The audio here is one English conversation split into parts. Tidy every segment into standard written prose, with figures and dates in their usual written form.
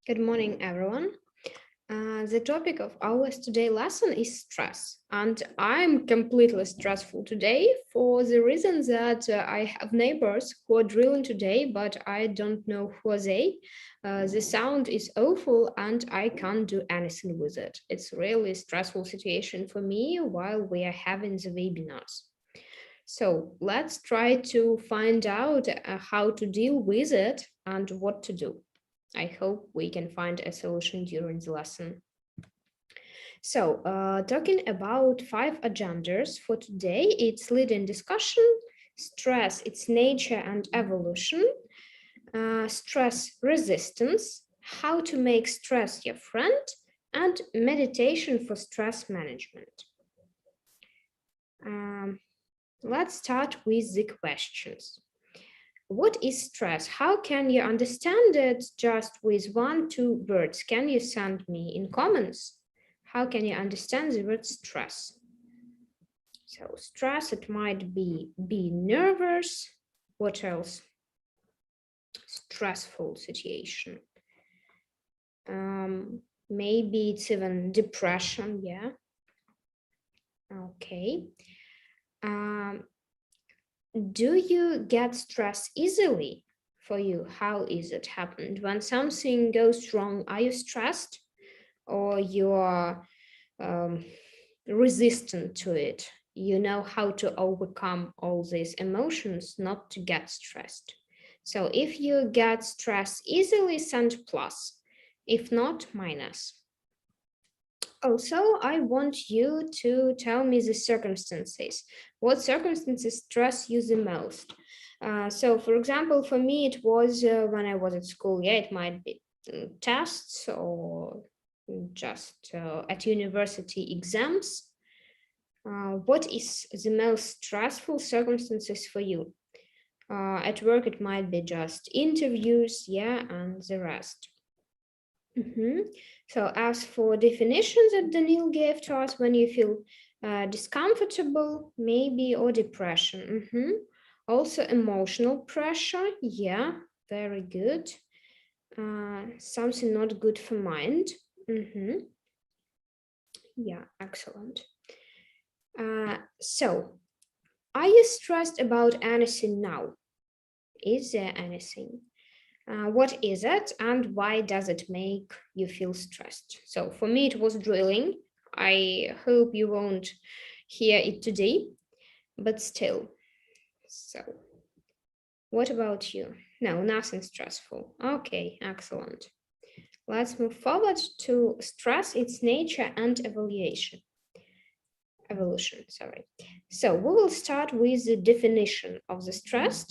Good morning, everyone. The topic of our today lesson is stress, and I'm completely stressful today for the reason that I have neighbors who are drilling today, but I don't know who are they. The sound is awful, and I can't do anything with it. It's really a stressful situation for me while we are having the webinars. So let's try to find out how to deal with it and what to do. I hope we can find a solution during the lesson. So, talking about 5 agendas for today, it's leading discussion, stress, its nature and evolution, stress resistance, how to make stress your friend, and meditation for stress management. Let's start with the questions. What is stress? How can you understand it just with 1, 2 words? Can you send me in comments? How can you understand the word stress? So stress, it might be nervous. What else? Stressful situation. Maybe it's even depression, yeah. Okay. Do you get stressed easily? For you, how is it happened? When something goes wrong, are you stressed or you are resistant to it? You know how to overcome all these emotions not to get stressed. So if you get stressed easily, send plus. If not, minus. Also, I want you to tell me the circumstances. What circumstances stress you the most? So, for example, for me, it was when I was at school. Yeah, it might be tests or just at university exams. What is the most stressful circumstances for you? At work, it might be just interviews, yeah, and the rest. So as for definitions that Daniil gave to us, when you feel discomfortable, maybe, or depression. Also emotional pressure, yeah, very good. Something not good for mind. Yeah, excellent. So, are you stressed about anything now? Is there anything? What is it and why does it make you feel stressed? So for me, it was drilling. I hope you won't hear it today, but still. So, what about you? No, nothing stressful. Okay, excellent. Let's move forward to stress, its nature, and evaluation. Evolution, sorry. So we will start with the definition of the stress.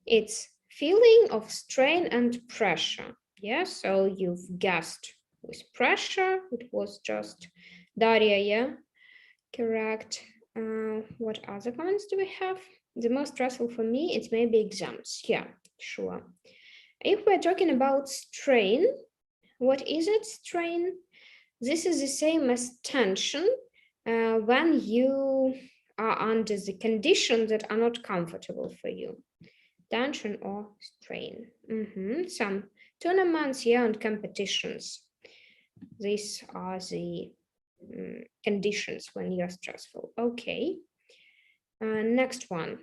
It's feeling of strain and pressure. Yeah, so you've guessed with pressure. It was just Daria, yeah, correct. What other comments do we have? The most stressful for me, it's maybe exams. Yeah, sure. If we're talking about strain, what is it, strain? This is the same as tension when you are under the conditions that are not comfortable for you. Tension or strain. Some tournaments, yeah, and competitions. These are the conditions when you're stressful. Okay. Next one.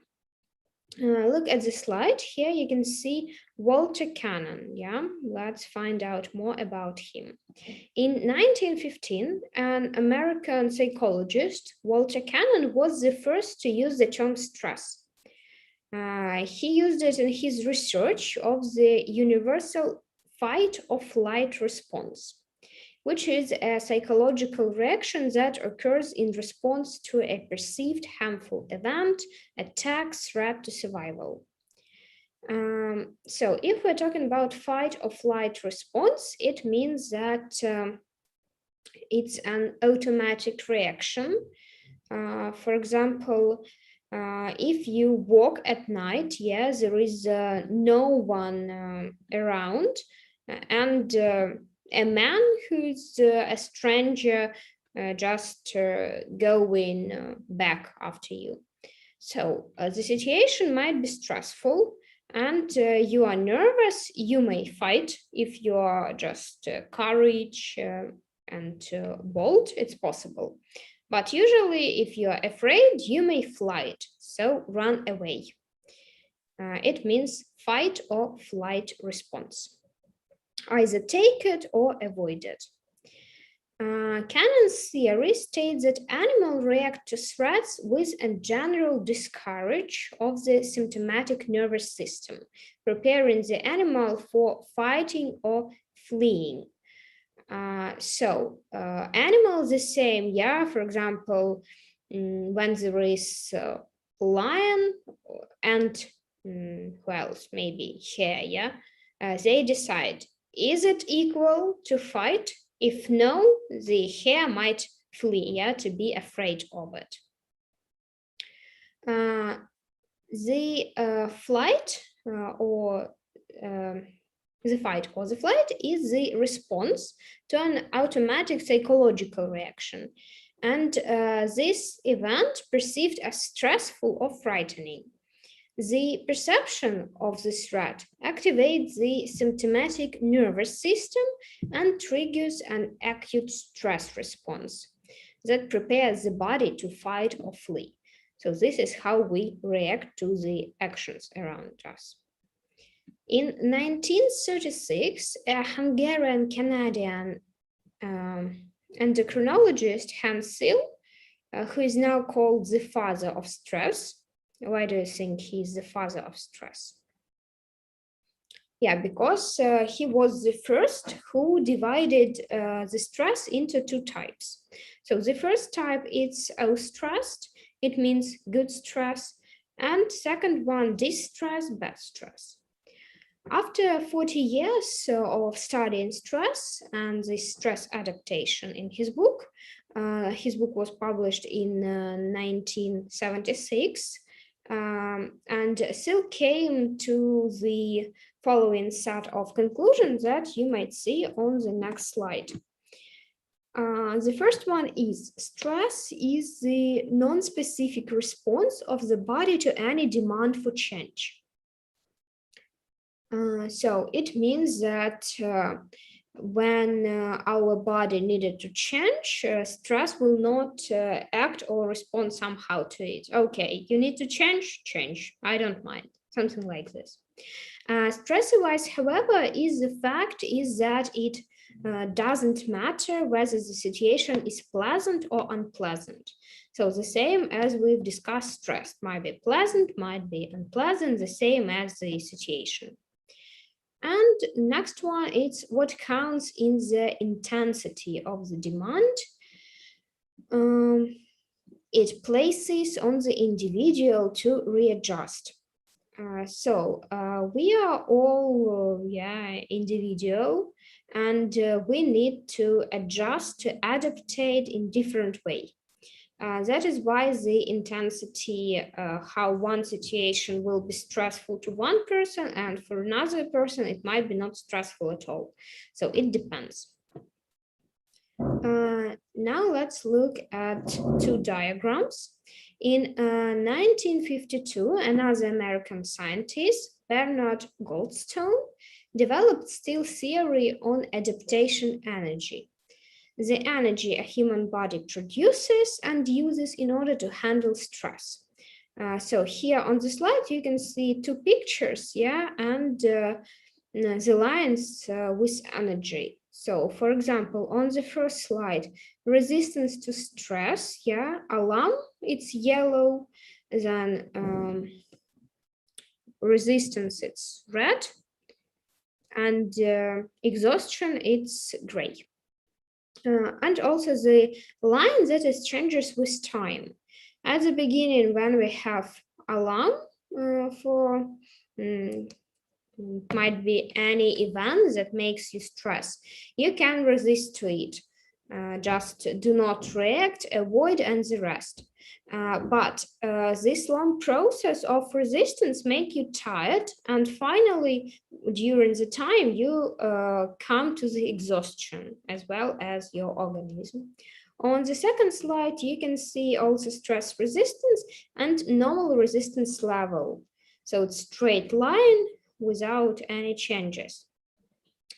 Look at the slide. Here you can see Walter Cannon. Yeah, let's find out more about him. In 1915, an American psychologist, Walter Cannon, was the first to use the term stress. He used it in his research of the universal fight or flight response, which is a psychological reaction that occurs in response to a perceived harmful event, attack, threat to survival. So if we're talking about fight or flight response, it means that it's an automatic reaction. For example, if you walk at night, yeah, there is no one around, and a man who's a stranger just going back after you. So the situation might be stressful, and you are nervous, you may fight. If you are just courage and bold, it's possible. But usually, if you are afraid, you may flight, so run away. It means fight or flight response. Either take it or avoid it. Cannon's theory states that animals react to threats with a general discourage of the sympathetic nervous system, preparing the animal for fighting or fleeing. Animals the same, yeah. For example, when there is a lion and who else? Maybe hare, yeah. They decide, is it equal to fight? If no, the hare might flee, yeah, to be afraid of it. The flight or the fight or the flight is the response to an automatic psychological reaction. And this event perceived as stressful or frightening. The perception of the threat activates the sympathetic nervous system and triggers an acute stress response that prepares the body to fight or flee. So this is how we react to the actions around us. In 1936, a Hungarian Canadian endocrinologist Hans Sill, who is now called the father of stress. Why do you think he's the father of stress? Yeah, because he was the first who divided the stress into two types. So the first type is eustress, it means good stress, and second one, distress, bad stress. After 40 years of studying stress and the stress adaptation in his book was published in 1976, and Sill came to the following set of conclusions that you might see on the next slide. The first one is stress is the non-specific response of the body to any demand for change. So it means that when our body needed to change, stress will not act or respond somehow to it. Okay, you need to change. I don't mind. Something like this. Stress-wise, however, is the fact is that it doesn't matter whether the situation is pleasant or unpleasant. So the same as we've discussed, stress might be pleasant, might be unpleasant, the same as the situation. And next one is what counts in the intensity of the demand. It places on the individual to readjust. We are all individual, and we need to adjust to adaptate in different way. That is why the intensity, how one situation will be stressful to one person and for another person, it might be not stressful at all. So it depends. Now let's look at two diagrams. In 1952, another American scientist, Bernard Goldstone, developed steel theory on adaptation energy, the energy a human body produces and uses in order to handle stress. So here on the slide, you can see two pictures, yeah, and the lines with energy. So for example, on the first slide, resistance to stress, yeah, alarm, it's yellow, then resistance, it's red, and exhaustion, it's gray. And also the line that is changes with time. At the beginning, when we have alarm for might be any event that makes you stress, you can resist to it. Just do not react, avoid, and the rest. But this long process of resistance make you tired, and finally, during the time, you come to the exhaustion as well as your organism. On the second slide, you can see also stress resistance and normal resistance level. So it's straight line without any changes.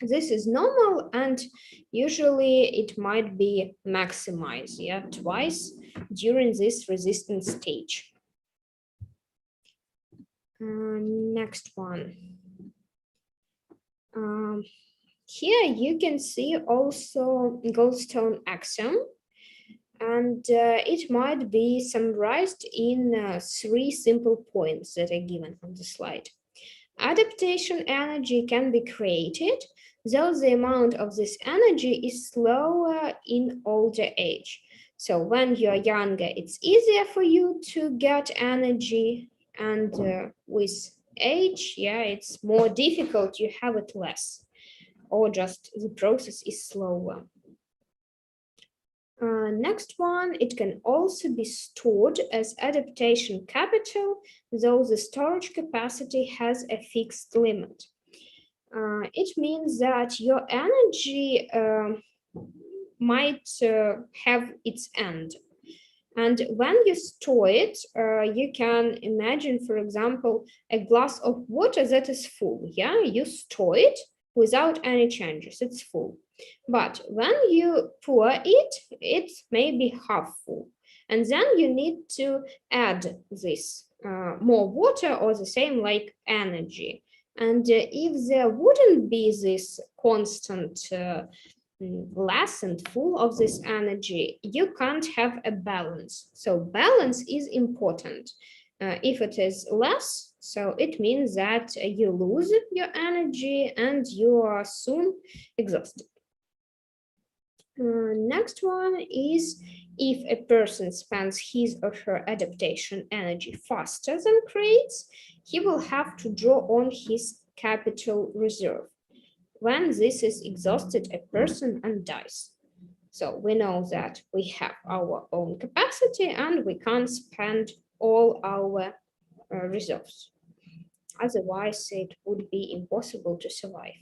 This is normal, and usually it might be maximized, yeah, twice during this resistance stage. Next one. Here you can see also Goldstone axiom, and it might be summarized in three simple points that are given on the slide. Adaptation energy can be created, though the amount of this energy is slower in older age. So when you're younger, it's easier for you to get energy, and with age, yeah, it's more difficult, you have it less, or just the process is slower. Next one, it can also be stored as adaptation capital, though the storage capacity has a fixed limit. It means that your energy might have its end. And when you store it, you can imagine, for example, a glass of water that is full. Yeah, you store it without any changes, it's full. But when you pour it, it may be half full. And then you need to add this more water or the same like energy. And if there wouldn't be this constant less and full of this energy, you can't have a balance. So balance is important. If it is less, so it means that you lose your energy and you are soon exhausted. Next one is if a person spends his or her adaptation energy faster than creates, he will have to draw on his capital reserve. When this is exhausted, a person and dies. So we know that we have our own capacity and we can't spend all our reserves. Otherwise, it would be impossible to survive.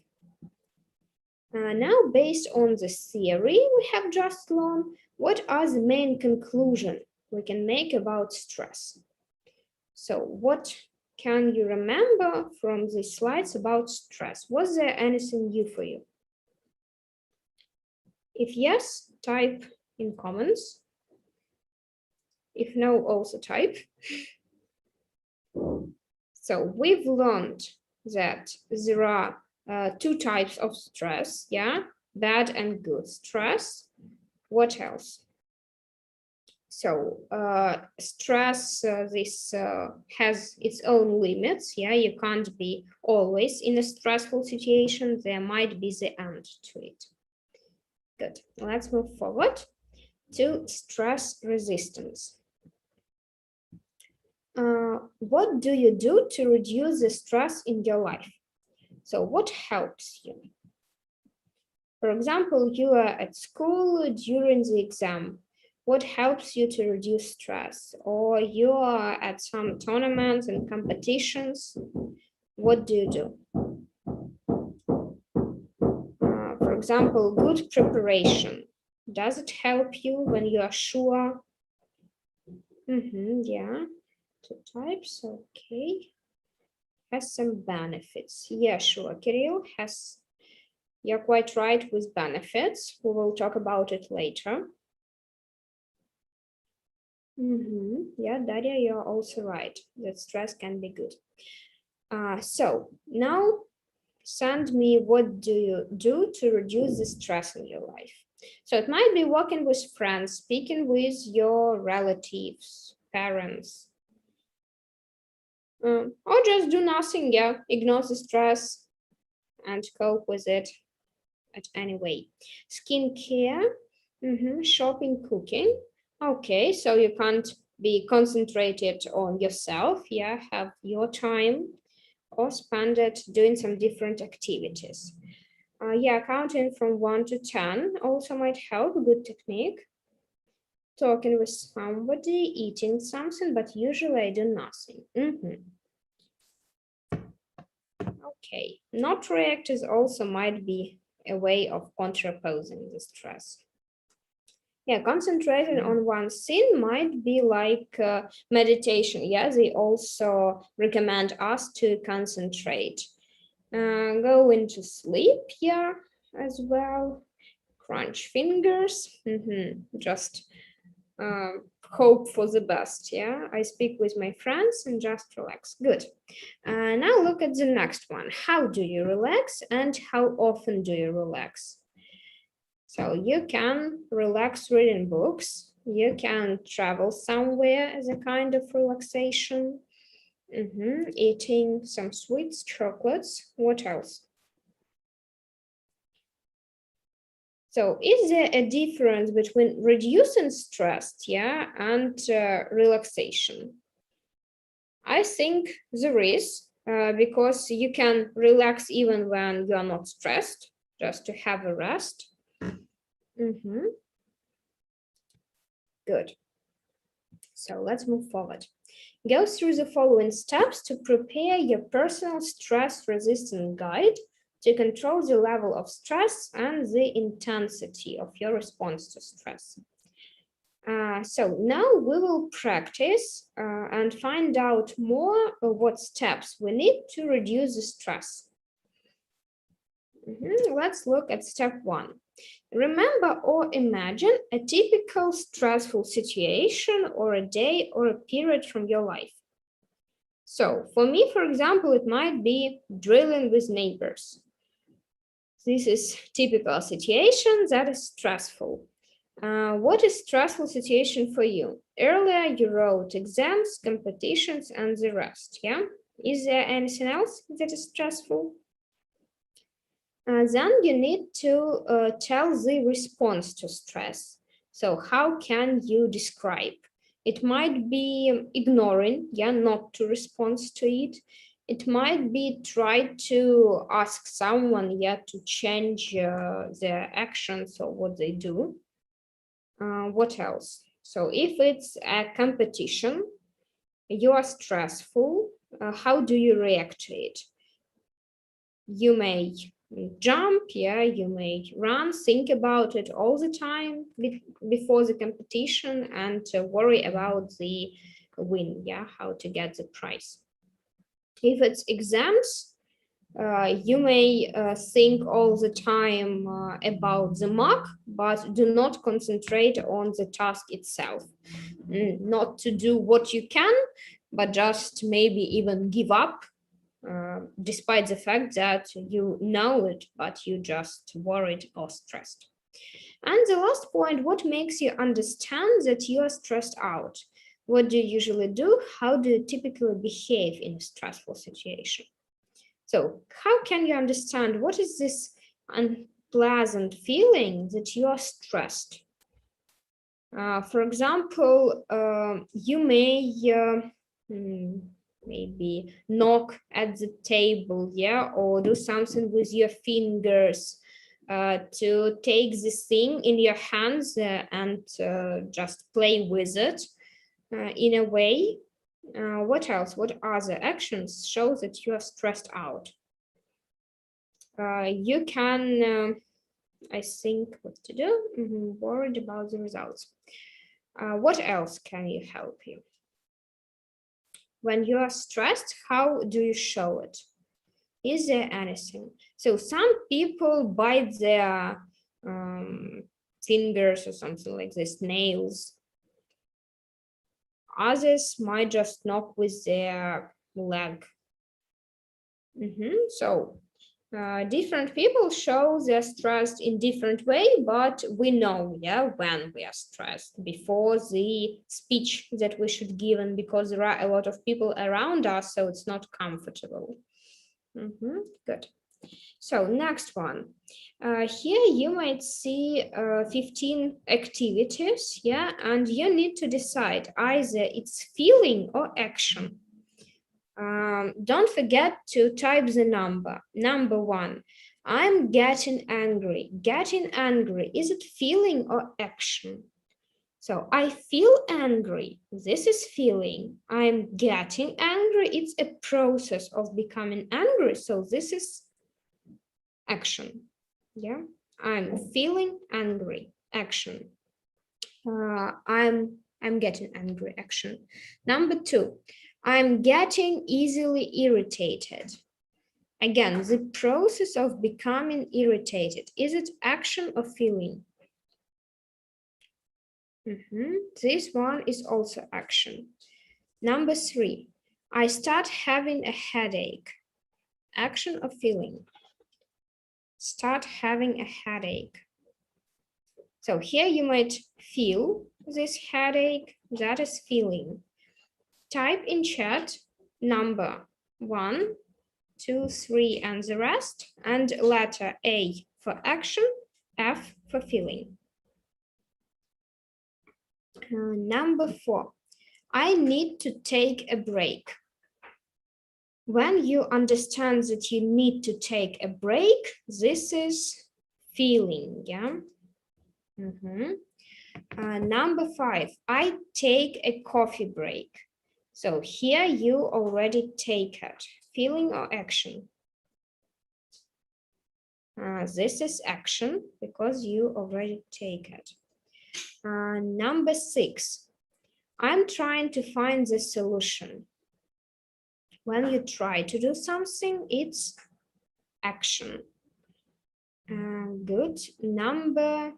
Now, based on this theory we have just learned, what are the main conclusions we can make about stress? So what can you remember from these slides about stress? Was there anything new for you? If yes, type in comments. If no, also type. So we've learned that there are two types of stress, yeah, bad and good stress. What else? So stress, this has its own limits, yeah, you can't be always in a stressful situation, there might be the end to it. Good, let's move forward to stress resistance. What do you do to reduce the stress in your life? So what helps you? For example, you are at school during the exam. What helps you to reduce stress? Or you are at some tournaments and competitions. What do you do? For example, good preparation. Does it help you when you are sure? Yeah, two types, okay. Has some benefits. Yeah, sure. Kirill has, you're quite right with benefits. We will talk about it later. Yeah, Daria, you're also right that stress can be good. So now send me what do you do to reduce the stress in your life. So it might be working with friends, speaking with your relatives, parents, or just do nothing, yeah, ignore the stress and cope with it at any way. Skincare, shopping, cooking. Okay, so you can't be concentrated on yourself, yeah, have your time or spend it doing some different activities. Yeah, counting from 1 to 10 also might help, a good technique. Talking with somebody, eating something, but usually I do nothing. Okay, not reactors also might be a way of contraposing the stress. Yeah, concentrating on one thing might be like meditation. Yeah, they also recommend us to concentrate. Go into sleep, yeah, as well. Crunch fingers. Just hope for the best. Yeah, I speak with my friends and just relax. Good. Now look at the next one. How do you relax and how often do you relax? So you can relax reading books. You can travel somewhere as a kind of relaxation. Eating some sweets, chocolates. What else? So is there a difference between reducing stress, yeah, and relaxation? I think there is, because you can relax even when you are not stressed, just to have a rest. Mm-hmm. Good. So let's move forward. Go through the following steps to prepare your personal stress-resistant guide to control the level of stress and the intensity of your response to stress. So now we will practice and find out more of what steps we need to reduce the stress. Let's look at step 1. Remember or imagine a typical stressful situation or a day or a period from your life. So for me, for example, it might be drilling with neighbors. This is typical situation that is stressful. What is stressful situation for you? Earlier you wrote exams, competitions, and the rest, yeah? Is there anything else that is stressful? Then you need to tell the response to stress. So how can you describe? It might be ignoring, yeah, not to respond to it. It might be try to ask someone, yeah, to change their actions or what they do. What else? So if it's a competition, you are stressful, how do you react to it? You may jump, yeah, you may run, think about it all the time before the competition and worry about the win, yeah, how to get the prize. If it's exams, you may think all the time about the mark, but do not concentrate on the task itself. Not to do what you can, but just maybe even give up, despite the fact that you know it, but you just worried or stressed. And the last point, what makes you understand that you are stressed out? What do you usually do? How do you typically behave in a stressful situation? So how can you understand what is this unpleasant feeling that you are stressed? For example, you may maybe knock at the table, yeah, or do something with your fingers to take this thing in your hands and just play with it in a way. What else? What other actions show that you are stressed out? You can, I think, what to do. Worried about the results. What else can you help you? When you are stressed, how do you show it? Is there anything? So some people bite their fingers or something like this, nails. Others might just knock with their leg. So different people show they're stressed in different way, but we know, yeah, when we are stressed before the speech that we should give, and because there are a lot of people around us, so it's not comfortable. Good. So next one. Here you might see 15 activities, yeah, and you need to decide either it's feeling or action. Don't forget to type the number. Number 1, I'm getting angry. Getting angry, is it feeling or action? So I feel angry. This is feeling. I'm getting angry. It's a process of becoming angry. So this is action. Yeah, I'm feeling angry. Action. I'm getting angry. Action. Number 2, I'm getting easily irritated. Again, the process of becoming irritated. Is it action or feeling? This one is also action. Number 3, I start having a headache. Action or feeling? Start having a headache. So here you might feel this headache, that is feeling. Type in chat number 1, 2, 3, and the rest, and letter A for action, F for feeling. Number 4, I need to take a break. When you understand that you need to take a break, this is feeling, yeah? Number 5, I take a coffee break. So here you already take it, feeling or action. This is action because you already take it. Number 6, I'm trying to find the solution. When you try to do something, it's action. Good. Number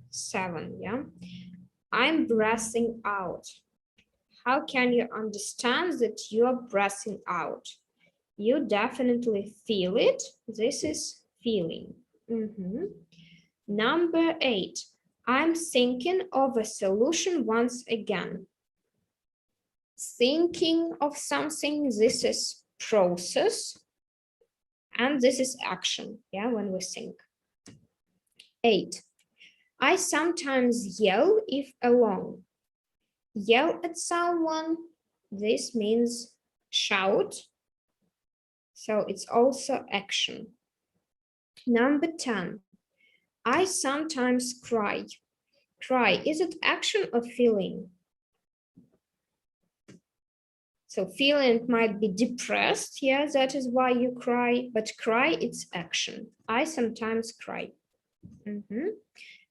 7, yeah. I'm breathing out. How can you understand that you're breathing out? You definitely feel it. This is feeling. Number 8, I'm thinking of a solution once again. Thinking of something, this is process, and this is action, yeah, when we think. 8, I sometimes yell if alone. Yell at someone, this means shout, so it's also action. Number 10, I sometimes cry. Cry, is it action or feeling? So feeling might be depressed, yeah, that is why you cry, but cry, it's action. I sometimes cry.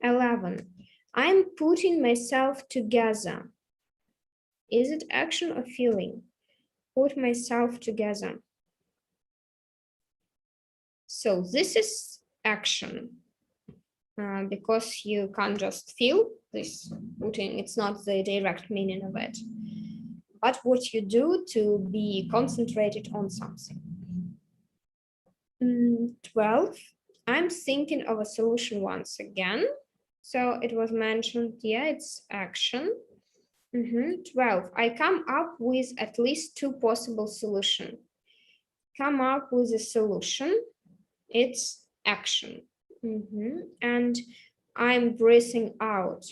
11, I'm putting myself together. Is it action or feeling? Put myself together. So this is action because you can't just feel this putting, it's not the direct meaning of it, but what you do to be concentrated on something. 12, I'm thinking of a solution once again. So it was mentioned, yeah, it's action. 12, I come up with at least 2 possible solutions. Come up with a solution, it's action. And I'm breathing out.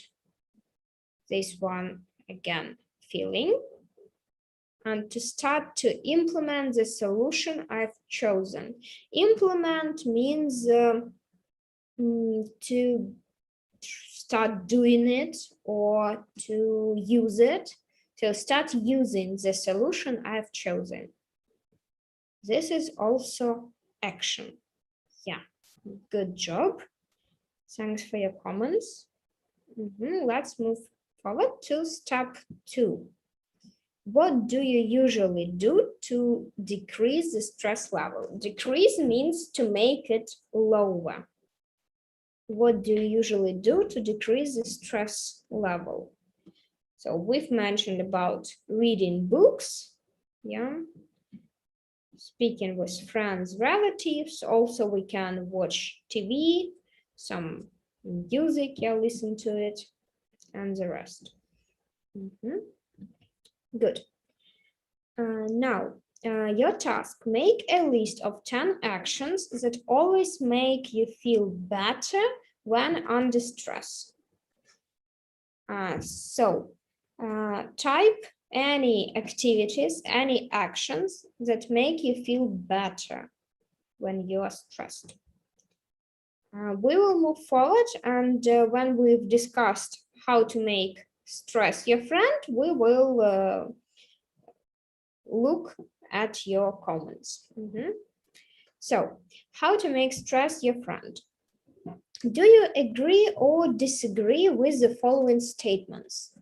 This one again, feeling. And to start to implement the solution I've chosen. Implement means to start doing it or to use it. So start using the solution I've chosen. This is also action. Yeah, good job. Thanks for your comments. Let's move forward to step 2. What do you usually do to decrease the stress level? Decrease means to make it lower. What do you usually do to decrease the stress level? So we've mentioned about reading books, yeah, speaking with friends, relatives. Also, we can watch TV, some music, yeah, listen to it, and the rest. Good. Now, your task, make a list of 10 actions that always make you feel better when under stress. Type any activities, any actions that make you feel better when you are stressed. We will move forward, and when we've discussed how to make stress your friend, we will look at your comments. So, how to make stress your friend? Do you agree or disagree with the following statements?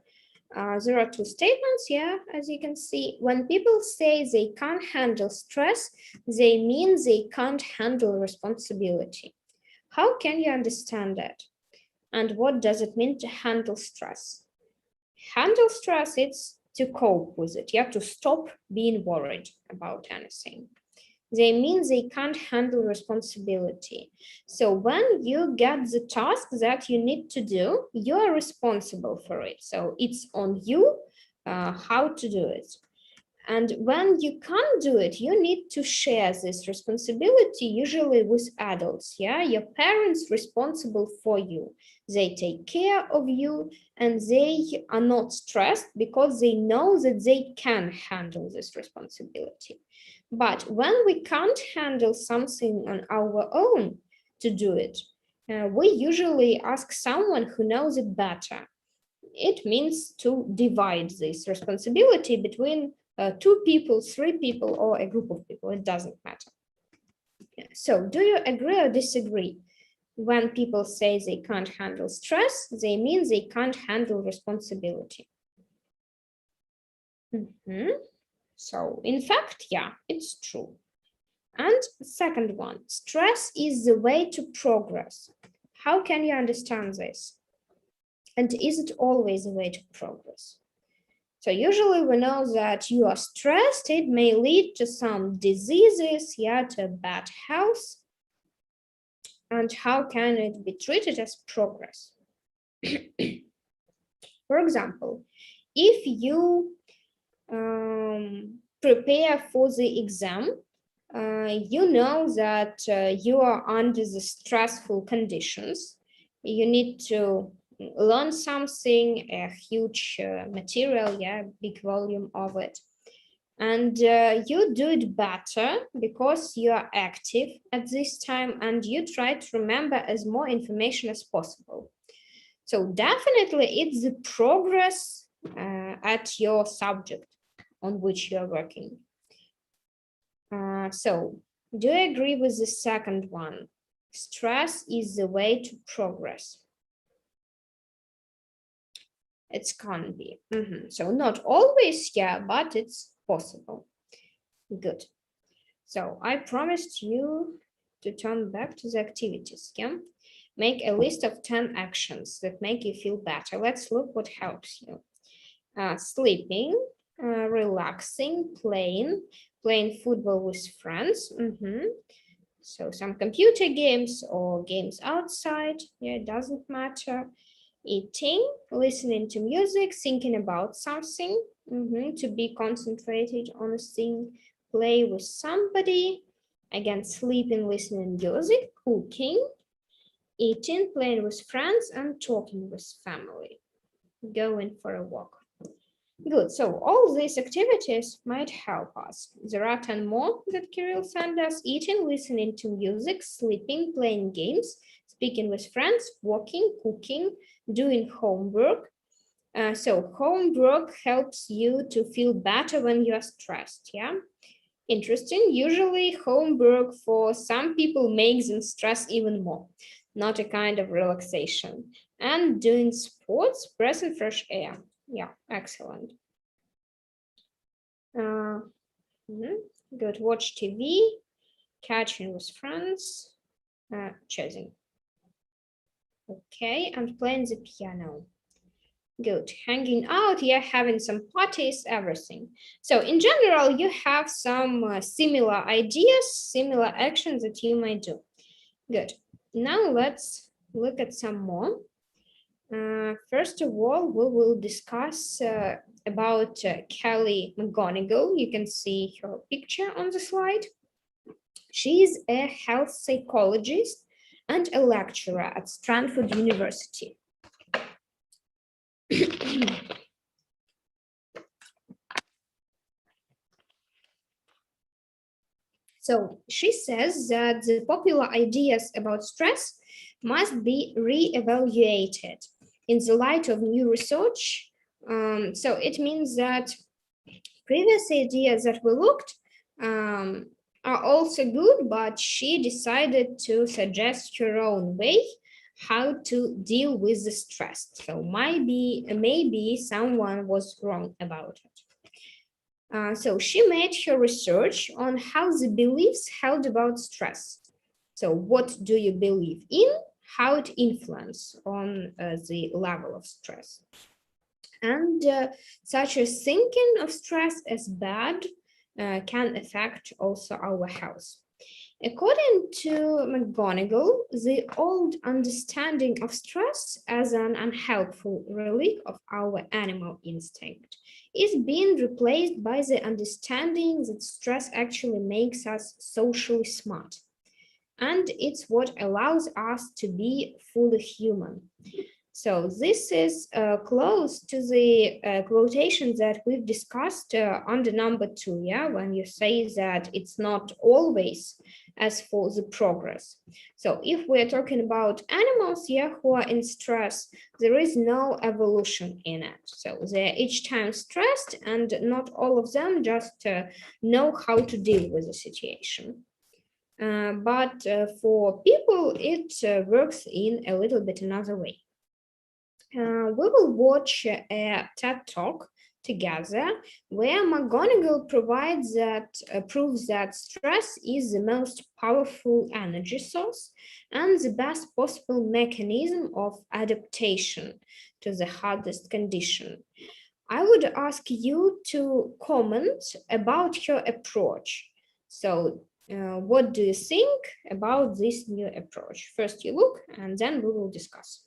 There are two statements, yeah, as you can see. When people say they can't handle stress, they mean they can't handle responsibility. How can you understand that? And what does it mean to handle stress? Handle stress, it's to cope with it. You have to stop being worried about anything. They mean they can't handle responsibility. So when you get the task that you need to do, you are responsible for it. So it's on you how to do it. And when you can't do it, you need to share this responsibility, usually with adults. Yeah, your parents responsible for you. They take care of you and they are not stressed because they know that they can handle this responsibility. But when we can't handle something on our own to do it, we usually ask someone who knows it better. It means to divide this responsibility between two people, three people, or a group of people. It doesn't matter. So, do you agree or disagree? When people say they can't handle stress, they mean they can't handle responsibility. So, in fact, yeah, it's true. And second one, stress is the way to progress. How can you understand this? And is it always a way to progress? So usually we know that you are stressed, it may lead to some diseases, yeah, to bad health. And how can it be treated as progress? For example, if you prepare for the exam, you know that you are under the stressful conditions. You need to learn something, a huge material, yeah, big volume of it. And you do it better because you are active at this time and you try to remember as more information as possible. So definitely it's the progress at your subject on which you are working. So do you agree with the second one? Stress is the way to progress. It can be. So not always, yeah, but it's possible. Good. So I promised you to turn back to the activities, yeah? Make a list of 10 actions that make you feel better. Let's look what helps you. Sleeping, relaxing, playing football with friends. So some computer games or games outside, yeah, it doesn't matter. Eating, listening to music, thinking about something, to be concentrated on a thing, play with somebody, again, sleeping, listening music, cooking, eating, playing with friends, and talking with family, going for a walk. Good, so all these activities might help us. There are 10 more that Kirill sent us: eating, listening to music, sleeping, playing games, speaking with friends, walking, cooking, doing homework. So homework helps you to feel better when you are stressed, yeah? Interesting, usually homework for some people makes them stress even more, not a kind of relaxation. And doing sports, breathing fresh air. Yeah, excellent. Good, watch TV, catching with friends, chasing. Okay, and playing the piano. Good, hanging out, yeah, having some parties, everything. So in general, you have some similar ideas, similar actions that you might do. Good, now let's look at some more. First of all, we will discuss about Kelly McGonigal. You can see her picture on the slide. She is a health psychologist and a lecturer at Stanford University. So she says that the popular ideas about stress must be re-evaluated in the light of new research. So it means that previous ideas that we looked are also good, but she decided to suggest her own way how to deal with the stress. So maybe someone was wrong about it. So she made her research on how the beliefs held about stress. So what do you believe in? How it influence on the level of stress. And such a thinking of stress as bad can affect also our health. According to McGonagall, the old understanding of stress as an unhelpful relic of our animal instinct is being replaced by the understanding that stress actually makes us socially smart. And it's what allows us to be fully human. So this is close to the quotation that we've discussed under number 2, yeah, when you say that it's not always as for the progress. So if we're talking about animals, yeah, who are in stress, there is no evolution in it. So they're each time stressed, and not all of them just know how to deal with the situation. But for people, it works in a little bit another way. We will watch a TED Talk together where McGonagall proves that stress is the most powerful energy source and the best possible mechanism of adaptation to the hardest condition. I would ask you to comment about your approach. So, what do you think about this new approach? First, you look, and then we will discuss.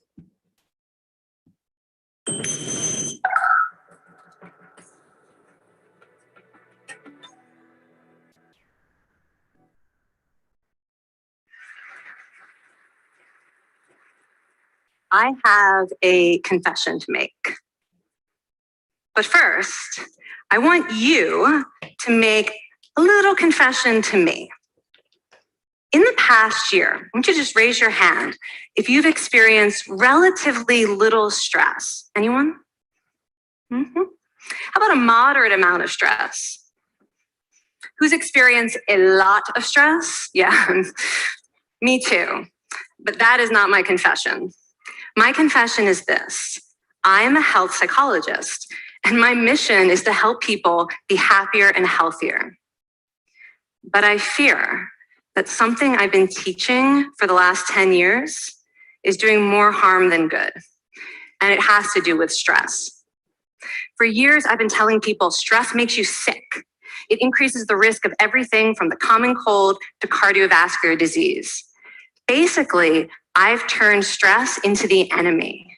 I have a confession to make. But first, I want you to make a little confession to me. In the past year, I want you to just raise your hand if you've experienced relatively little stress. Anyone? How about a moderate amount of stress? Who's experienced a lot of stress? Yeah, me too. But that is not my confession. My confession is this: I am a health psychologist, and my mission is to help people be happier and healthier. But I fear that something I've been teaching for the last 10 years is doing more harm than good, and it has to do with stress. For years, I've been telling people stress makes you sick. It increases the risk of everything from the common cold to cardiovascular disease. Basically, I've turned stress into the enemy.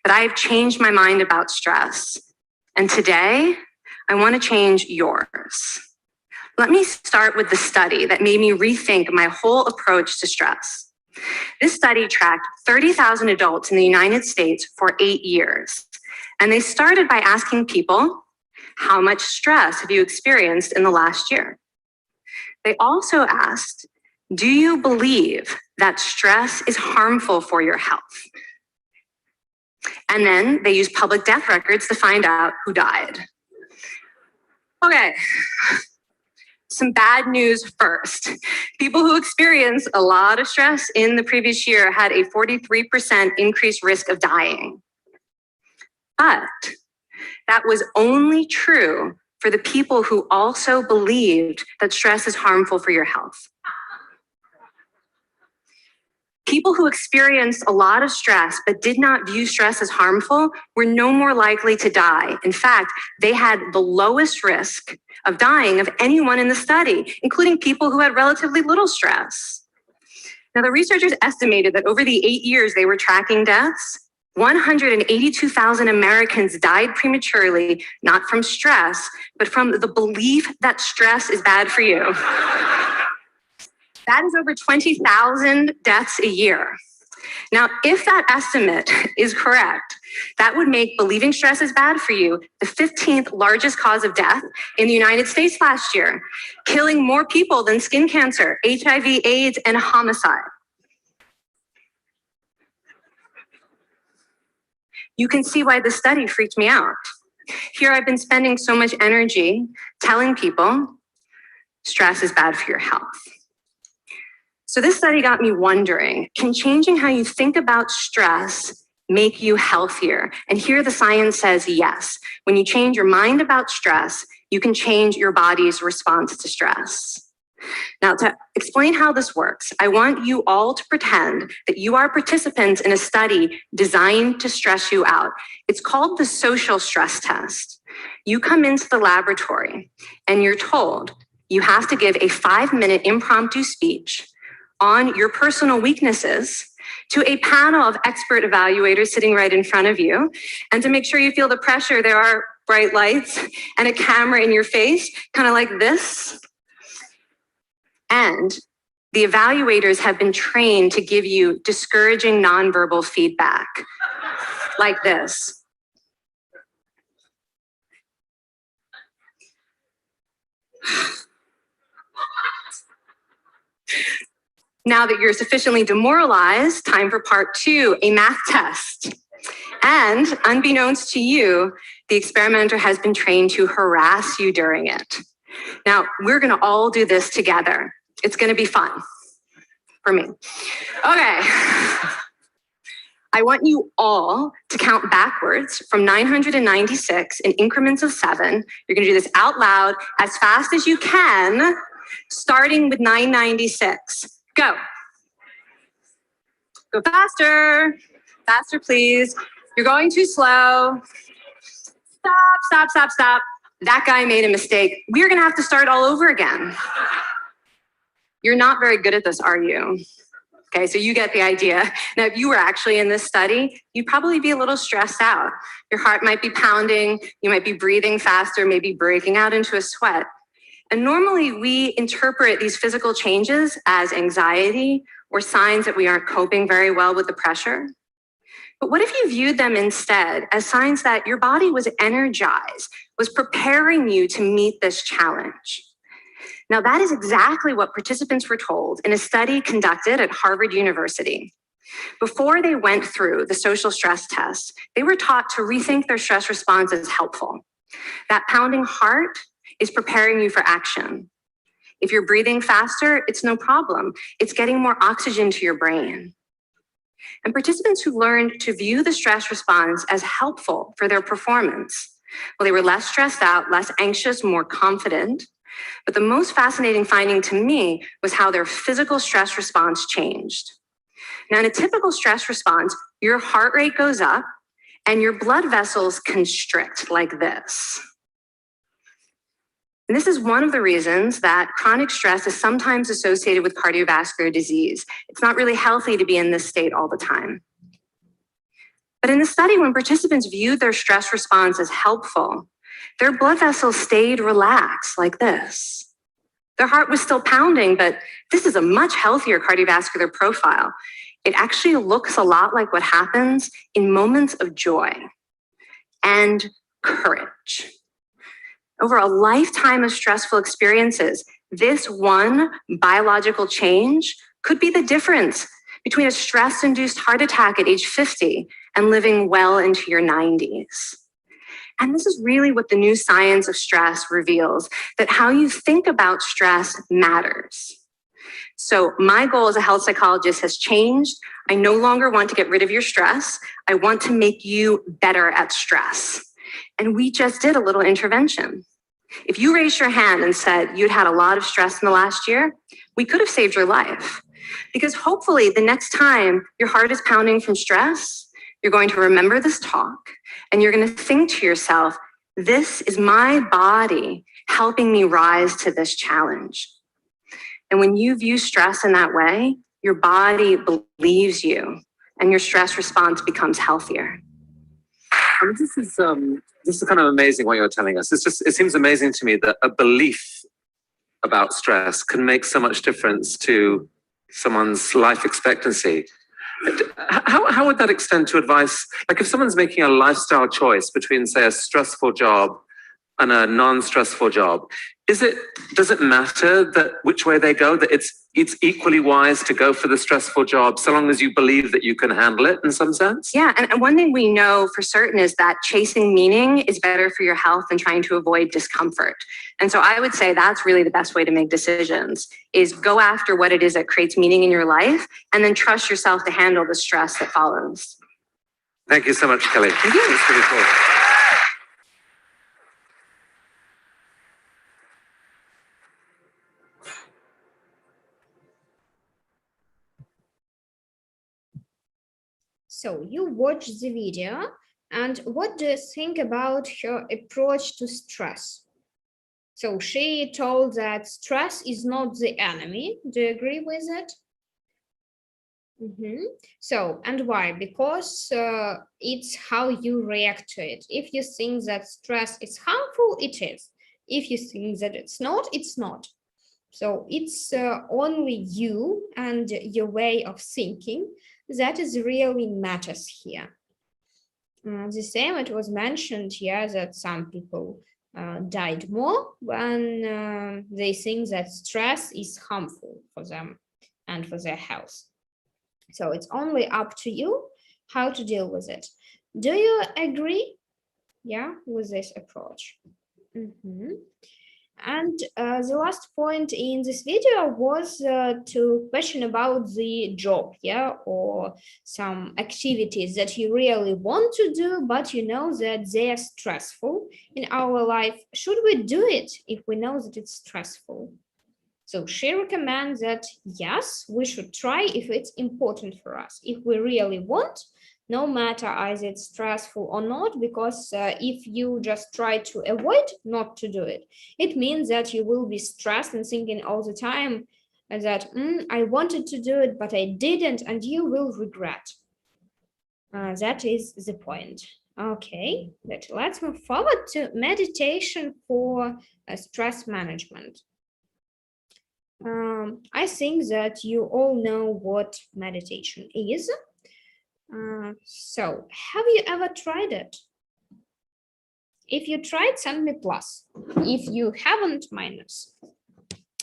But I've changed my mind about stress. And today, I want to change yours. Let me start with the study that made me rethink my whole approach to stress. This study tracked 30,000 adults in the United States for 8 years. And they started by asking people, how much stress have you experienced in the last year? They also asked, do you believe that stress is harmful for your health? And then they used public death records to find out who died. Okay, some bad news first. People who experienced a lot of stress in the previous year had a 43% increased risk of dying. But that was only true for the people who also believed that stress is harmful for your health. People who experienced a lot of stress but did not view stress as harmful were no more likely to die. In fact, they had the lowest risk of dying of anyone in the study, including people who had relatively little stress. Now, the researchers estimated that over the 8 years they were tracking deaths, 182,000 Americans died prematurely, not from stress, but from the belief that stress is bad for you. That is over 20,000 deaths a year. Now, if that estimate is correct, that would make believing stress is bad for you the 15th largest cause of death in the United States last year, killing more people than skin cancer, HIV, AIDS, and homicide. You can see why this study freaked me out. Here I've been spending so much energy telling people stress is bad for your health. So this study got me wondering, can changing how you think about stress make you healthier? And here the science says yes. When you change your mind about stress, you can change your body's response to stress. Now, to explain how this works, I want you all to pretend that you are participants in a study designed to stress you out. It's called the social stress test. You come into the laboratory and you're told you have to give a 5-minute impromptu speech on your personal weaknesses to a panel of expert evaluators sitting right in front of you. And to make sure you feel the pressure, there are bright lights and a camera in your face, kind of like this. And the evaluators have been trained to give you discouraging nonverbal feedback, like this. Now that you're sufficiently demoralized, time for part 2, a math test. And unbeknownst to you, the experimenter has been trained to harass you during it. Now, we're gonna all do this together. It's gonna be fun for me. Okay. I want you all to count backwards from 996 in increments of 7. You're gonna do this out loud as fast as you can, starting with 996. Go. Go faster. Faster, please. You're going too slow. Stop, stop, stop, stop. That guy made a mistake. We're gonna have to start all over again. You're not very good at this, are you? Okay, so you get the idea. Now, if you were actually in this study, you'd probably be a little stressed out. Your heart might be pounding, you might be breathing faster, maybe breaking out into a sweat. And normally we interpret these physical changes as anxiety or signs that we aren't coping very well with the pressure. But what if you viewed them instead as signs that your body was energized, was preparing you to meet this challenge? Now, that is exactly what participants were told in a study conducted at Harvard University. Before they went through the social stress test, they were taught to rethink their stress response as helpful. That pounding heart is preparing you for action. If you're breathing faster, it's no problem. It's getting more oxygen to your brain. And participants who learned to view the stress response as helpful for their performance, well, they were less stressed out, less anxious, more confident. But the most fascinating finding to me was how their physical stress response changed. Now, in a typical stress response, your heart rate goes up and your blood vessels constrict like this. And this is one of the reasons that chronic stress is sometimes associated with cardiovascular disease. It's not really healthy to be in this state all the time. But in the study, when participants viewed their stress response as helpful, their blood vessels stayed relaxed like this. Their heart was still pounding, but this is a much healthier cardiovascular profile. It actually looks a lot like what happens in moments of joy and courage. Over a lifetime of stressful experiences, this one biological change could be the difference between a stress-induced heart attack at age 50 and living well into your 90s. And this is really what the new science of stress reveals, that how you think about stress matters. So my goal as a health psychologist has changed. I no longer want to get rid of your stress. I want to make you better at stress. And we just did a little intervention. If you raised your hand and said you'd had a lot of stress in the last year, we could have saved your life. Because hopefully the next time your heart is pounding from stress, you're going to remember this talk and you're going to think to yourself, this is my body helping me rise to this challenge. And when you view stress in that way, your body believes you and your stress response becomes healthier. I mean, this is kind of amazing what you're telling us. It seems amazing to me that a belief about stress can make so much difference to someone's life expectancy. How would that extend to advice? Like if someone's making a lifestyle choice between, say, a stressful job and a non-stressful job, does it matter that which way they go, that it's equally wise to go for the stressful job so long as you believe that you can handle it in some sense? Yeah, and one thing we know for certain is that chasing meaning is better for your health than trying to avoid discomfort. And so I would say that's really the best way to make decisions, is go after what it is that creates meaning in your life and then trust yourself to handle the stress that follows. Thank you so much, Kelly. Thank you. That's really cool. So you watch the video, and what do you think about her approach to stress? So she told that stress is not the enemy. Do you agree with it? So, and why? Because it's how you react to it. If you think that stress is harmful, it is. If you think that it's not, it's not. So it's only you and your way of thinking that is really matters here. The same, it was mentioned here that some people died more when they think that stress is harmful for them and for their health. So it's only up to you how to deal with it. Do you agree? Yeah, with this approach. And the last point in this video was to question about the job, yeah, or some activities that you really want to do, but you know that they are stressful in our life. Should we do it if we know that it's stressful? So she recommends that, yes, we should try if it's important for us, if we really want, no matter is it stressful or not, because if you just try to avoid not to do it, it means that you will be stressed and thinking all the time that I wanted to do it, but I didn't, and you will regret. That is the point. Okay, but let's move forward to meditation for stress management. I think that you all know what meditation is. So, have you ever tried it? If you tried, send me plus. If you haven't, minus.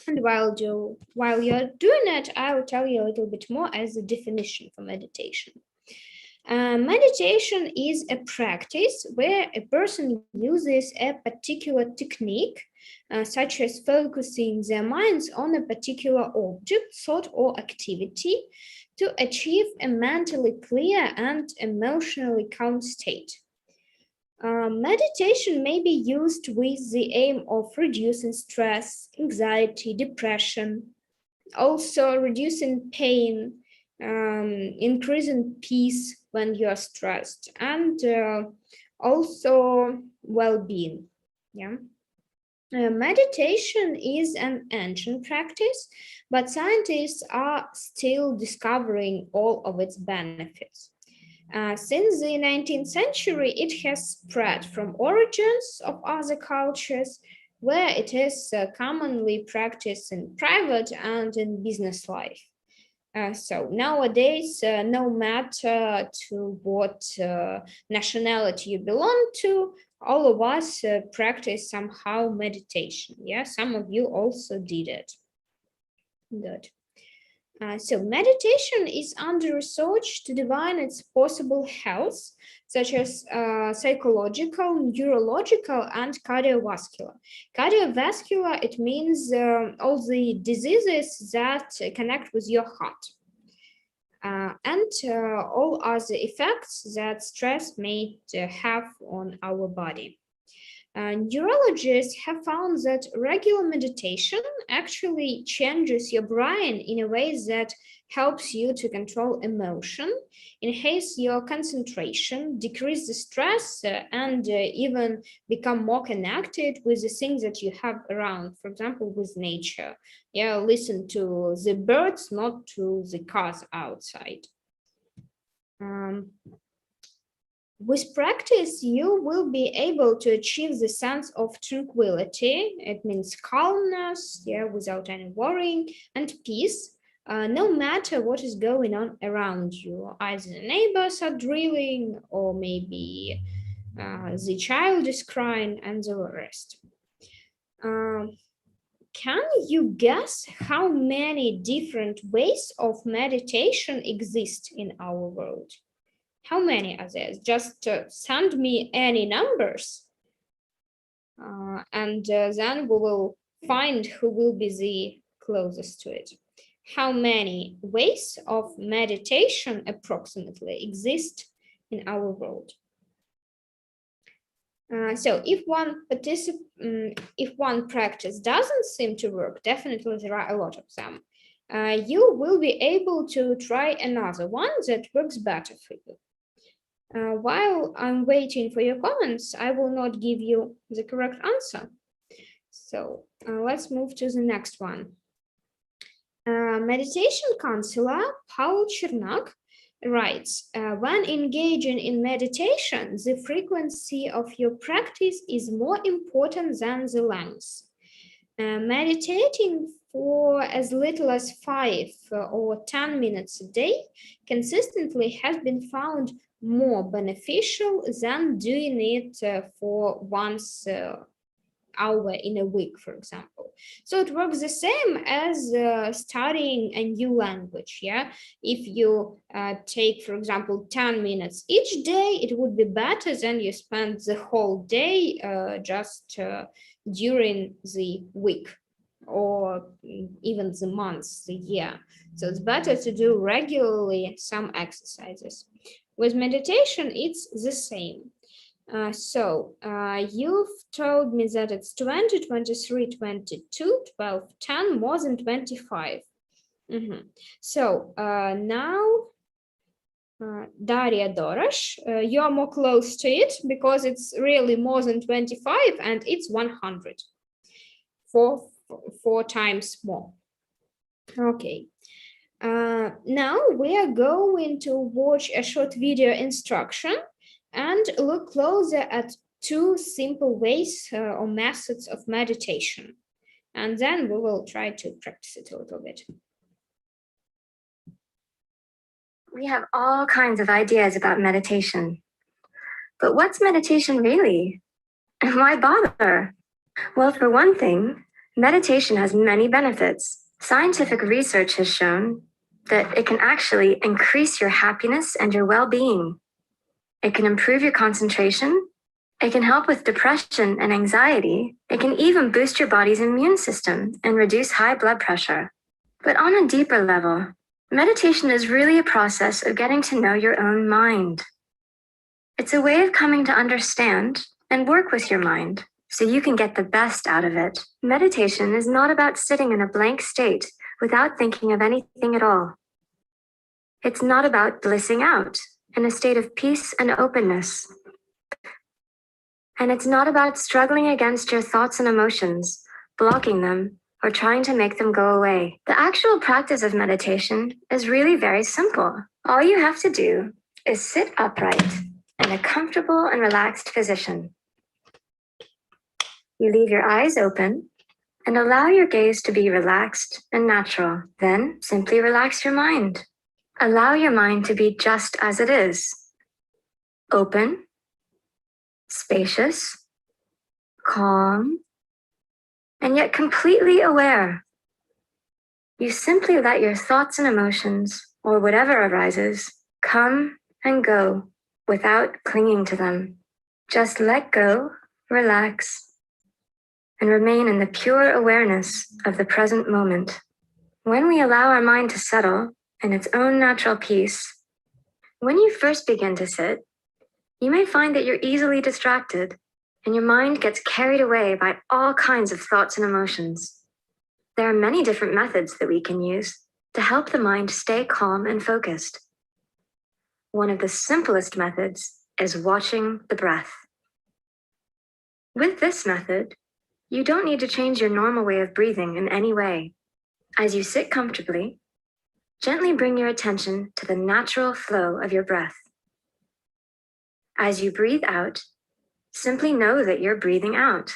And while you're doing it, I will tell you a little bit more as a definition for meditation. Meditation is a practice where a person uses a particular technique, such as focusing their minds on a particular object, thought, or activity to achieve a mentally clear and emotionally calm state. Meditation may be used with the aim of reducing stress, anxiety, depression, also reducing pain, increasing peace when you are stressed, and also well-being. Yeah. Meditation is an ancient practice, but scientists are still discovering all of its benefits. Since the 19th century, it has spread from origins of other cultures where it is commonly practiced in private and in business life. So nowadays, no matter to what nationality you belong to, all of us practice somehow meditation. Yeah, some of you also did it. Good. So meditation is under research to define its possible health, such as psychological, neurological, and cardiovascular. Cardiovascular, it means all the diseases that connect with your heart. And all other effects that stress may have on our body. Neurologists have found that regular meditation actually changes your brain in a way that helps you to control emotion, enhance your concentration, decrease the stress, and even become more connected with the things that you have around, for example, with nature. Yeah, listen to the birds, not to the cars outside. With practice, you will be able to achieve the sense of tranquility. It means calmness, yeah, without any worrying, and peace, no matter what is going on around you. Either the neighbors are drilling, or maybe the child is crying, and the rest. Can you guess how many different ways of meditation exist in our world? How many are there? Just send me any numbers, and then we will find who will be the closest to it. How many ways of meditation approximately exist in our world? So if one practice doesn't seem to work, definitely there are a lot of them. You will be able to try another one that works better for you. While I'm waiting for your comments, I will not give you the correct answer. So let's move to the next one. Meditation counselor Paul Chernak writes, when engaging in meditation, the frequency of your practice is more important than the length. Meditating for as little as 5 or 10 minutes a day consistently has been found more beneficial than doing it for once hour in a week, for example. So it works the same as studying a new language. Yeah, if you take, for example, 10 minutes each day, it would be better than you spend the whole day just during the week or even the months, the year. So it's better to do regularly some exercises. With meditation, it's the same. You've told me that it's 20, 23, 22, 12, 10, more than 25. So now, Daria Dorosh, you are more close to it because it's really more than 25 and it's 100. Four times more. Okay. Now we are going to watch a short video instruction and look closer at 2 simple ways or methods of meditation. And then we will try to practice it a little bit. We have all kinds of ideas about meditation. But what's meditation really? And why bother? Well, for one thing, meditation has many benefits. Scientific research has shown that it can actually increase your happiness and your well-being. It can improve your concentration. It can help with depression and anxiety. It can even boost your body's immune system and reduce high blood pressure. But on a deeper level, meditation is really a process of getting to know your own mind. It's a way of coming to understand and work with your mind so you can get the best out of it. Meditation is not about sitting in a blank state without thinking of anything at all. It's not about blissing out in a state of peace and openness. And it's not about struggling against your thoughts and emotions, blocking them, or trying to make them go away. The actual practice of meditation is really very simple. All you have to do is sit upright in a comfortable and relaxed position. You leave your eyes open and allow your gaze to be relaxed and natural. Then simply relax your mind. Allow your mind to be just as it is. Open, spacious, calm, and yet completely aware. You simply let your thoughts and emotions, or whatever arises, come and go without clinging to them. Just let go, relax, and remain in the pure awareness of the present moment. When we allow our mind to settle in its own natural peace, when you first begin to sit, you may find that you're easily distracted and your mind gets carried away by all kinds of thoughts and emotions. There are many different methods that we can use to help the mind stay calm and focused. One of the simplest methods is watching the breath. With this method, you don't need to change your normal way of breathing in any way. As you sit comfortably, gently bring your attention to the natural flow of your breath. As you breathe out, simply know that you're breathing out.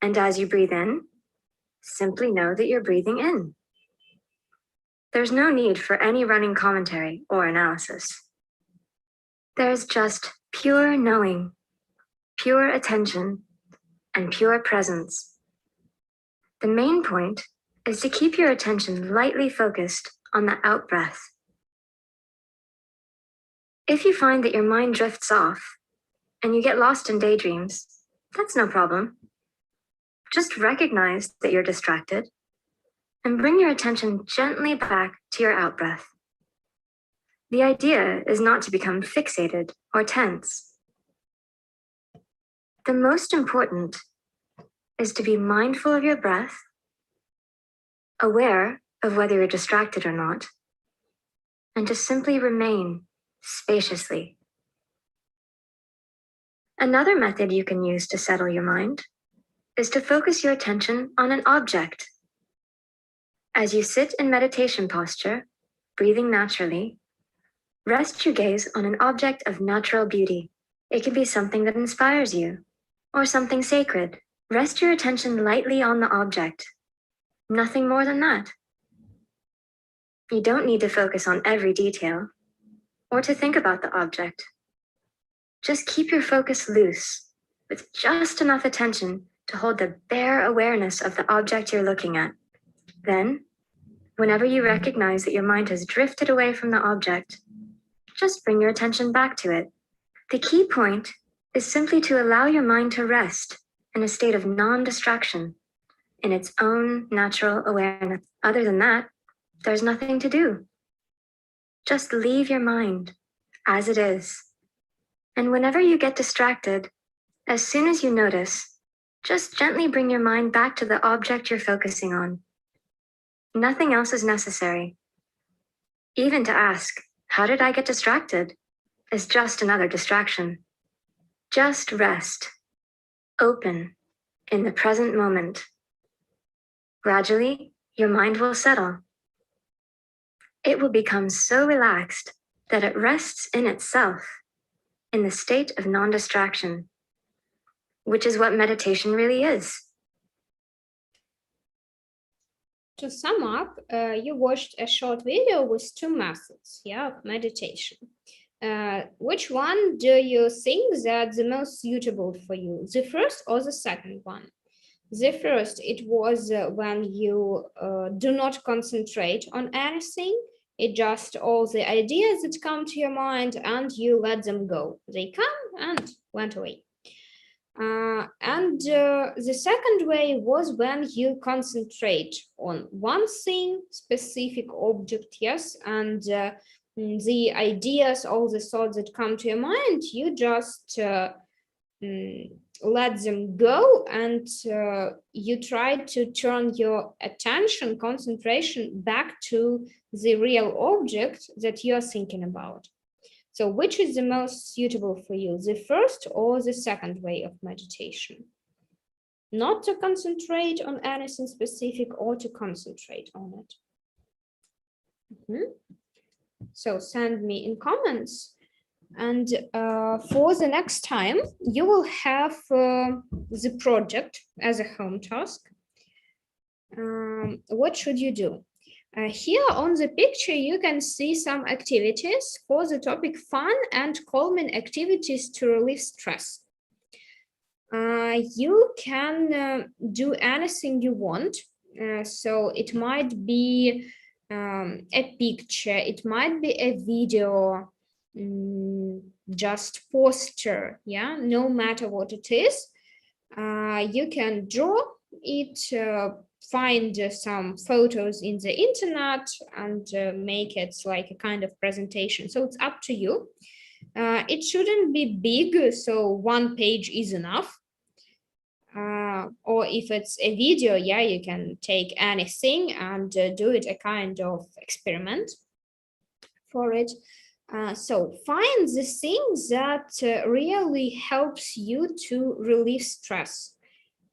And as you breathe in, simply know that you're breathing in. There's no need for any running commentary or analysis. There's just pure knowing, pure attention, and pure presence. The main point is to keep your attention lightly focused on the out-breath. If you find that your mind drifts off and you get lost in daydreams, that's no problem. Just recognize that you're distracted and bring your attention gently back to your out-breath. The idea is not to become fixated or tense. The most important is to be mindful of your breath, aware of whether you're distracted or not, and to simply remain spaciously. Another method you can use to settle your mind is to focus your attention on an object. As you sit in meditation posture, breathing naturally, rest your gaze on an object of natural beauty. It can be something that inspires you, or something sacred. Rest your attention lightly on the object. Nothing more than that. You don't need to focus on every detail, or to think about the object. Just keep your focus loose, with just enough attention to hold the bare awareness of the object you're looking at. Then, whenever you recognize that your mind has drifted away from the object, just bring your attention back to it. The key point is simply to allow your mind to rest in a state of non-distraction, in its own natural awareness. Other than that, there's nothing to do. Just leave your mind as it is. And whenever you get distracted, as soon as you notice, just gently bring your mind back to the object you're focusing on. Nothing else is necessary. Even to ask, how did I get distracted? Is just another distraction. Just rest, open, in the present moment. Gradually, your mind will settle. It will become so relaxed that it rests in itself, in the state of non-distraction, which is what meditation really is. To sum up, you watched a short video with two methods, of meditation. Which one do you think that's the most suitable for you, the first or the second one? The first, it was when you do not concentrate on anything. It just all the ideas that come to your mind and you let them go. They come and went away. And the second way was when you concentrate on one thing, specific object, yes, and the ideas, all the thoughts that come to your mind, you just let them go, and you try to turn your attention, concentration back to the real object that you're thinking about. So which is the most suitable for you, the first or the second way of meditation? Not to concentrate on anything specific or to concentrate on it. So send me in comments. And for the next time, you will have the project as a home task. What should you do? Here on the picture, you can see some activities for the topic fun and calming activities to relieve stress. You can do anything you want. So it might be a picture, it might be a video, just poster, no matter what it is. You can draw it, find some photos in the internet and make it like a kind of presentation. So it's up to you. It shouldn't be big, so one page is enough. Or if it's a video, you can take anything and do it a kind of experiment for it. So find the things that really helps you to relieve stress,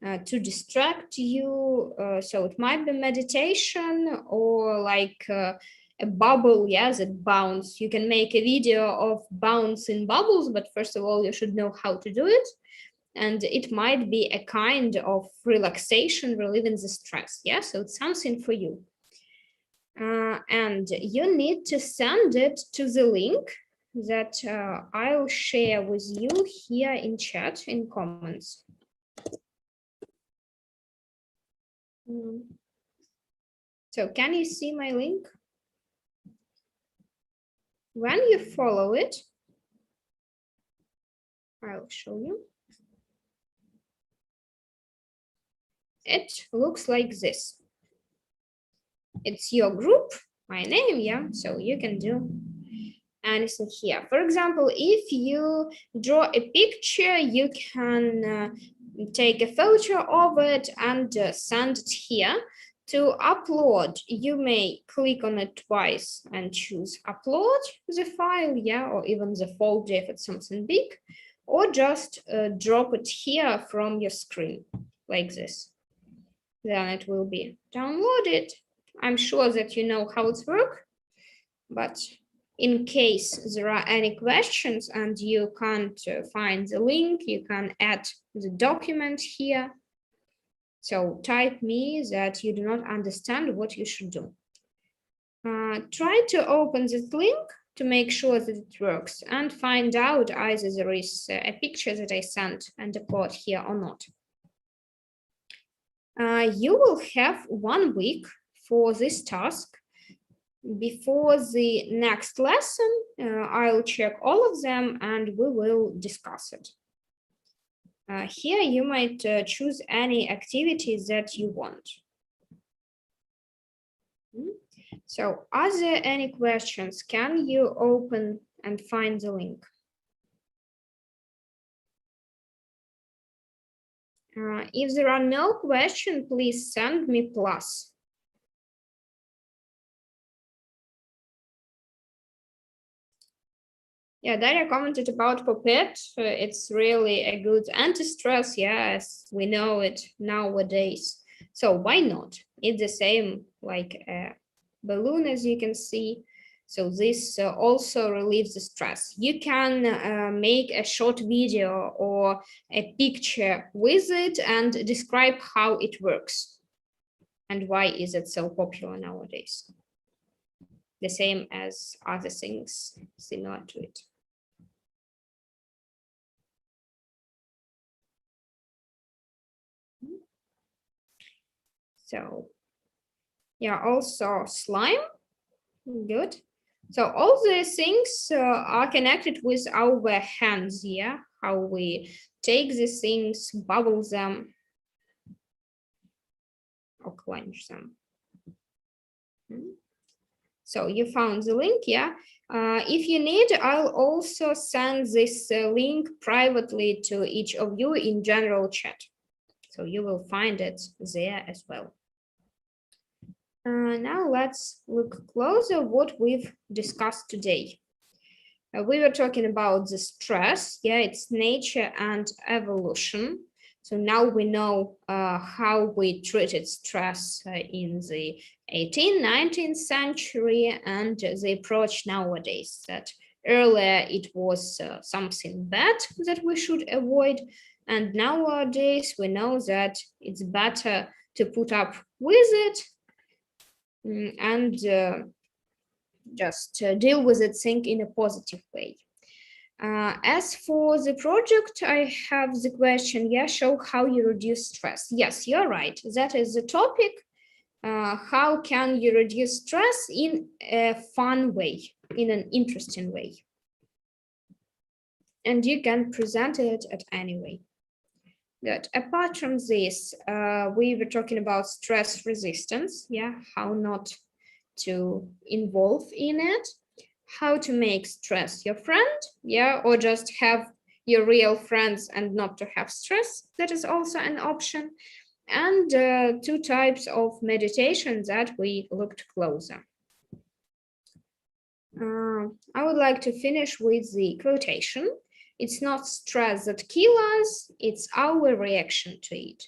to distract you. So it might be meditation or like a bubble, that bounce. You can make a video of bouncing bubbles, but first of all, you should know how to do it. And it might be a kind of relaxation, relieving the stress. So it's something for you. And you need to send it to the link that I'll share with you here in chat, in comments. So can you see my link? When you follow it, I'll show you. It looks like this. It's your group, my name, yeah, so you can do anything here. For example, if you draw a picture, you can take a photo of it and send it here. To upload, you may click on it twice and choose upload the file, yeah, or even the folder if it's something big, or just drop it here from your screen like this. Then it will be downloaded. I'm sure that you know how it works, but in case there are any questions and you can't find the link, you can add the document here. So type me that you do not understand what you should do. Try to open this link to make sure that it works and find out either there is a picture that I sent and upload here or not. You will have 1 week for this task. Before the next lesson, I'll check all of them and we will discuss it. Here you might choose any activities that you want. So are there any questions? Can you open and find the link? If there are no questions, please send me plus. Yeah, Daria commented about Puppet. It's really a good anti-stress, yeah, as we know it nowadays. So why not? It's the same like a balloon, as you can see. So this also relieves the stress. You can make a short video or a picture with it and describe how it works and why is it so popular nowadays. The same as other things similar to it. So yeah, also slime, good. So all the things are connected with our hands, yeah, how we take these things, bubble them, or clench them. So you found the link, yeah. If you need, I'll also send this link privately to each of you in general chat. So you will find it there as well. Now let's look closer what we've discussed today. We were talking about the stress, yeah, its nature and evolution. So now we know how we treated stress in the 18th, 19th century and the approach nowadays, that earlier it was something bad that we should avoid. And nowadays we know that it's better to put up with it and just deal with it, think in a positive way. As for the project, I have the question, yeah, show how you reduce stress. Yes, you're right. That is the topic. How can you reduce stress in a fun way, in an interesting way? And you can present it at any way. Good. Apart from this, we were talking about stress resistance, yeah, how not to involve in it, how to make stress your friend, yeah, or just have your real friends and not to have stress. That is also an option. And 2 types of meditation that we looked closer. I would like to finish with the quotation. It's not stress that kills us, it's our reaction to it.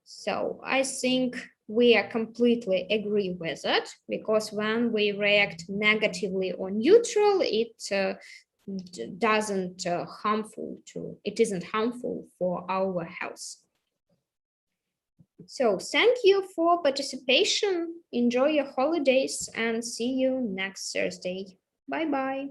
So I think we are completely agree with it, because when we react negatively or neutral, it isn't harmful for our health. So thank you for participation. Enjoy your holidays and see you next Thursday. Bye-bye.